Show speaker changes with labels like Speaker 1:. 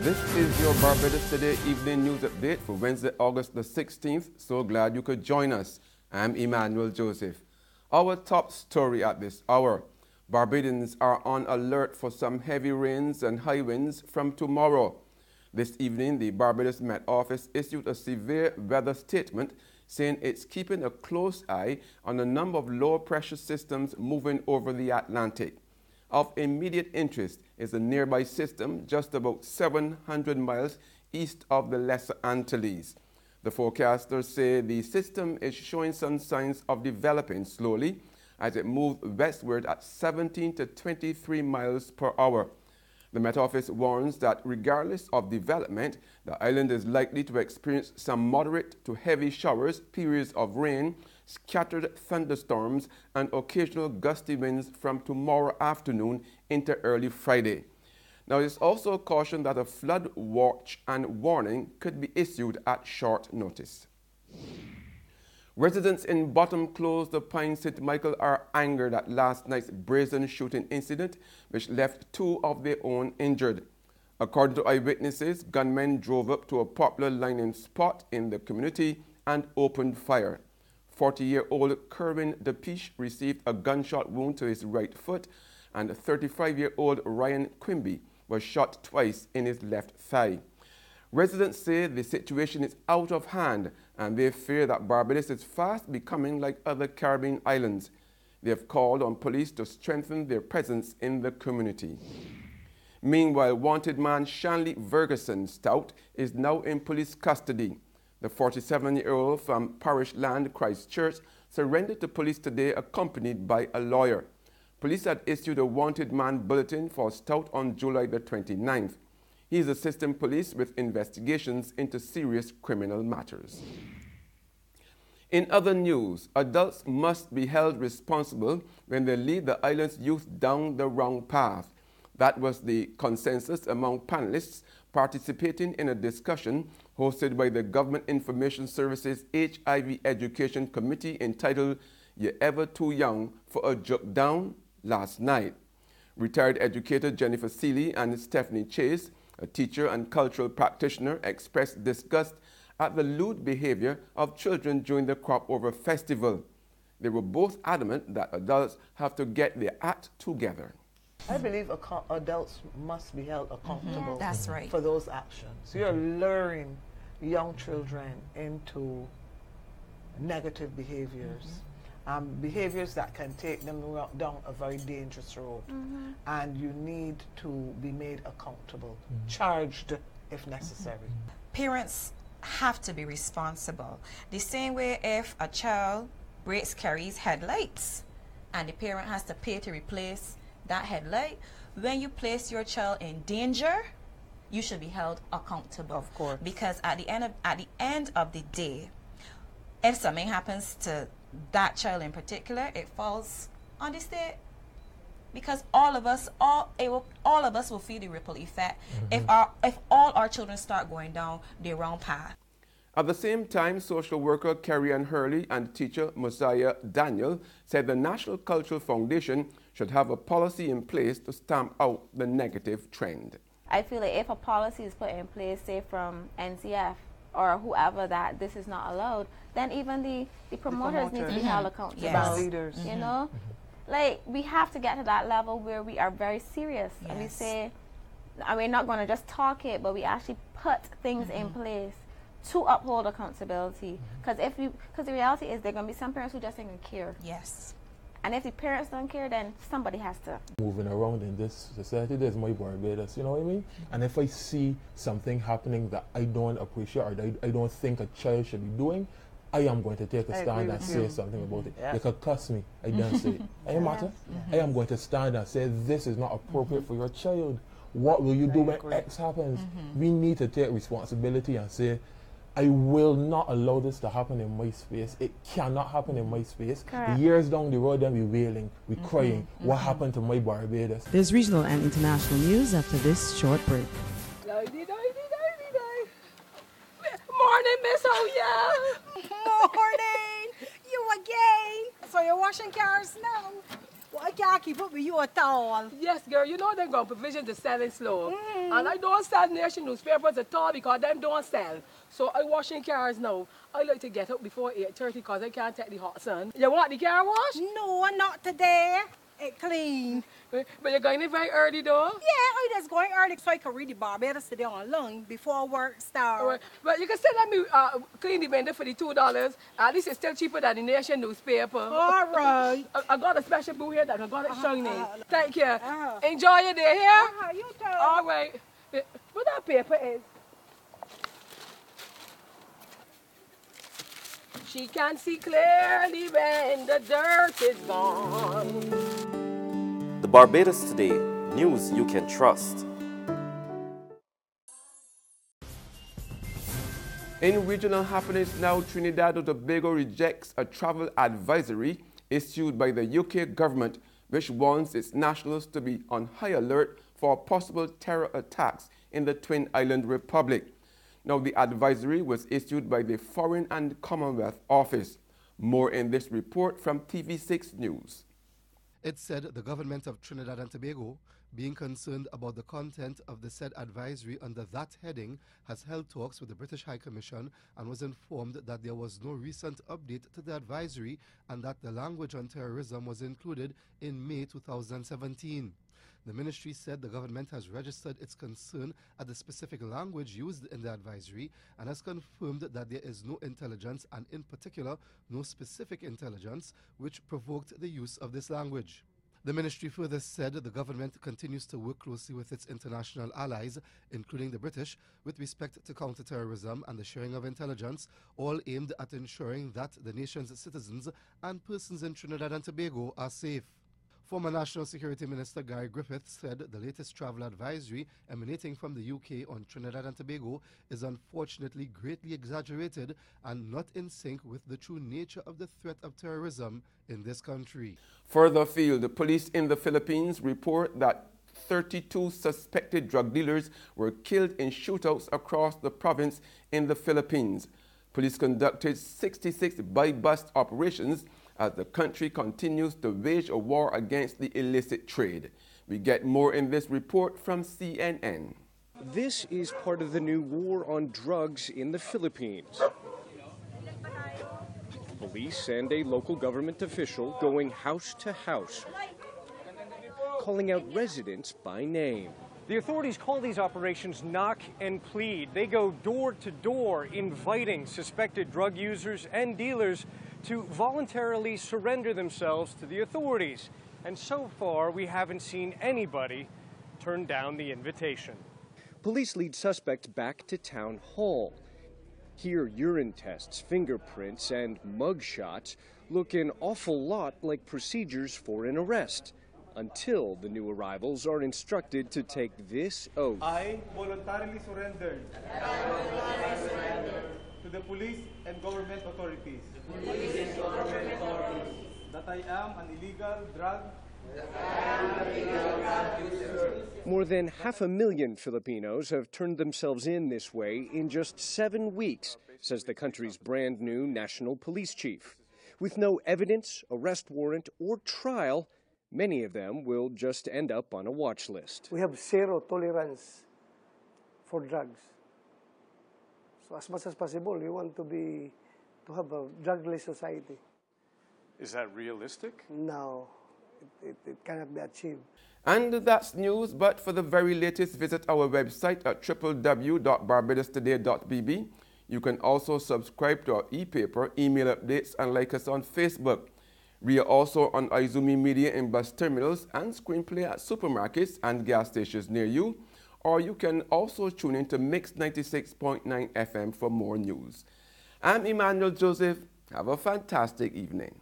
Speaker 1: This is your Barbados Today evening news update for Wednesday, August the 16th. So glad you could join us. I'm Emmanuel Joseph. Our top story at this hour. Barbadians are on alert for some heavy rains and high winds from tomorrow. This evening, the Barbados Met Office issued a severe weather statement saying it's keeping a close eye on a number of low-pressure systems moving over the Atlantic. Of immediate interest is a nearby system just about 700 miles east of the Lesser Antilles. The forecasters say the system is showing some signs of developing slowly as it moves westward at 17 to 23 miles per hour. The Met Office warns that regardless of development, the island is likely to experience some moderate to heavy showers, periods of rain, scattered thunderstorms, and occasional gusty winds from tomorrow afternoon into early Friday. Now, it's also cautioned that a flood watch and warning could be issued at short notice. Residents in Bottom Close, the Pine St. Michael, are angered at last night's brazen shooting incident, which left two of their own injured. According to eyewitnesses, gunmen drove up to a popular lining spot in the community and opened fire. 40-year-old Kerwin DePiche received a gunshot wound to his right foot, and 35-year-old Ryan Quimby was shot twice in his left thigh. Residents say the situation is out of hand and they fear that Barbados is fast becoming like other Caribbean islands. They have called on police to strengthen their presence in the community. Meanwhile, wanted man Shanley Stoute is now in police custody. The 47-year-old from Parish Land, Christchurch, surrendered to police today accompanied by a lawyer. Police had issued a wanted man bulletin for Stoute on July the 29th. He is assisting police with investigations into serious criminal matters. In other news, adults must be held responsible when they lead the island's youth down the wrong path. That was the consensus among panelists participating in a discussion hosted by the Government Information Service's HIV Education Committee entitled "You're Ever Too Young for a Joke Down" last night. Retired educator Jennifer Seeley and Stephanie Chase, a teacher and cultural practitioner, expressed disgust at the lewd behavior of children during the Crop Over Festival. They were both adamant that adults have to get their act together.
Speaker 2: I believe adults must be held accountable
Speaker 3: That's right.
Speaker 2: for those actions. You're luring young children into negative behaviors. Behaviors that can take them down a very dangerous road. And you need to be made accountable, charged if necessary.
Speaker 3: Parents have to be responsible. The same way if a child breaks Carrie's headlights and the parent has to pay to replace that headlight, when you place your child in danger, you should be held accountable.
Speaker 2: Of course.
Speaker 3: Because at the end of the day, if something happens to that child in particular, it falls on the state, because all of us will feel the ripple effect if all our children start going down the wrong path.
Speaker 1: At the same time, social worker Carrie Ann Hurley and teacher Mosiah Daniel said the National Cultural Foundation should have a policy in place to stamp out the negative trend.
Speaker 4: I feel like if a policy is put in place, say from NCF or whoever, that this is not allowed, then even the promoters need to be held accountable.
Speaker 3: Yes.
Speaker 2: Leaders.
Speaker 4: You know? Like, we have to get to that level where we are very serious.
Speaker 3: Yes.
Speaker 4: And we say, and we're not going to just talk it, but we actually put things in place to uphold accountability. Because the reality is there are going to be some parents who just ain't care.
Speaker 3: Yes.
Speaker 4: And if the parents don't care, then somebody has to.
Speaker 5: Moving around in this society, there's my Barbados, you know what I mean? And if I see something happening that I don't appreciate or that I don't think a child should be doing, I am going to take a stand and say something about it.
Speaker 2: Yeah.
Speaker 5: They could cuss me, I don't say it. Ain't matter. I am going to stand and say this is not appropriate for your child. What will you do when X happens? We need to take responsibility and say, I will not allow this to happen in my space. It cannot happen in my space.
Speaker 4: Correct.
Speaker 5: Years down the road, then we wailing, we crying. What happened to my Barbados?
Speaker 6: There's regional and international news after this short break.
Speaker 7: Morning, Miss Oya.
Speaker 8: Morning! You again? So you're washing cars now?
Speaker 7: Well, I can't keep up with you at all. Yes, girl, you know they're going provision to selling slow. And I don't sell nation newspapers at all because them don't sell. So I washing cars now. I like to get up before 8:30 because I can't take the hot sun. You want the car wash? No, not today. It clean. But you're going in very early though? Yeah, I just going early so I can read the Barbados today online before work starts. Right. But you can still let me clean the vendor for the $2. At least it's still cheaper than the nation newspaper. All right. I got a special boo here that I got it shiny. Thank you. Enjoy your day here. You too. All right. What that paper is? She can see clearly when the dirt is gone.
Speaker 8: The Barbados Today, news you can trust.
Speaker 1: In regional happenings now, Trinidad and Tobago rejects a travel advisory issued by the UK government, which warns its nationals to be on high alert for possible terror attacks in the Twin Island Republic. Now, the advisory was issued by the Foreign and Commonwealth Office. More in this report from TV6 News.
Speaker 9: It said the government of Trinidad and Tobago, being concerned about the content of the said advisory under that heading, has held talks with the British High Commission and was informed that there was no recent update to the advisory and that the language on terrorism was included in May 2017. The ministry said the government has registered its concern at the specific language used in the advisory and has confirmed that there is no intelligence, and in particular no specific intelligence, which provoked the use of this language. The ministry further said the government continues to work closely with its international allies, including the British, with respect to counterterrorism and the sharing of intelligence, all aimed at ensuring that the nation's citizens and persons in Trinidad and Tobago are safe. Former National Security Minister Guy Griffiths said the latest travel advisory emanating from the UK on Trinidad and Tobago is unfortunately greatly exaggerated and not in sync with the true nature of the threat of terrorism in this country.
Speaker 1: Further afield, the police in the Philippines report that 32 suspected drug dealers were killed in shootouts across the province in the Philippines. Police conducted 66 buy-bust operations as the country continues to wage a war against the illicit trade. We get more in this report from CNN.
Speaker 10: This is part of the new war on drugs in the Philippines. Police and a local government official going house to house, calling out residents by name.
Speaker 11: The authorities call these operations knock and plead. They go door to door, inviting suspected drug users and dealers to voluntarily surrender themselves to the authorities. And so far, we haven't seen anybody turn down the invitation.
Speaker 10: Police lead suspects back to town hall. Here, urine tests, fingerprints, and mug shots look an awful lot like procedures for an arrest, until the new arrivals are instructed to take this oath.
Speaker 12: I voluntarily surrendered to the police and government authorities that I am an illegal drug user.
Speaker 10: More than 500,000 Filipinos have turned themselves in this way in just 7 weeks, says the country's brand new national police chief. With no evidence, arrest warrant, or trial, many of them will just end up on a watch list.
Speaker 13: We have zero tolerance for drugs. So as much as possible, we want to have a drugless society.
Speaker 14: Is that realistic?
Speaker 13: No, it cannot be achieved.
Speaker 1: And that's news, but for the very latest, visit our website at www.barbadostoday.bb. You can also subscribe to our e-paper, email updates, and like us on Facebook. We are also on Izumi Media in bus terminals and screenplay at supermarkets and gas stations near you. Or you can also tune in to Mix 96.9 FM for more news. I'm Emmanuel Joseph. Have a fantastic evening.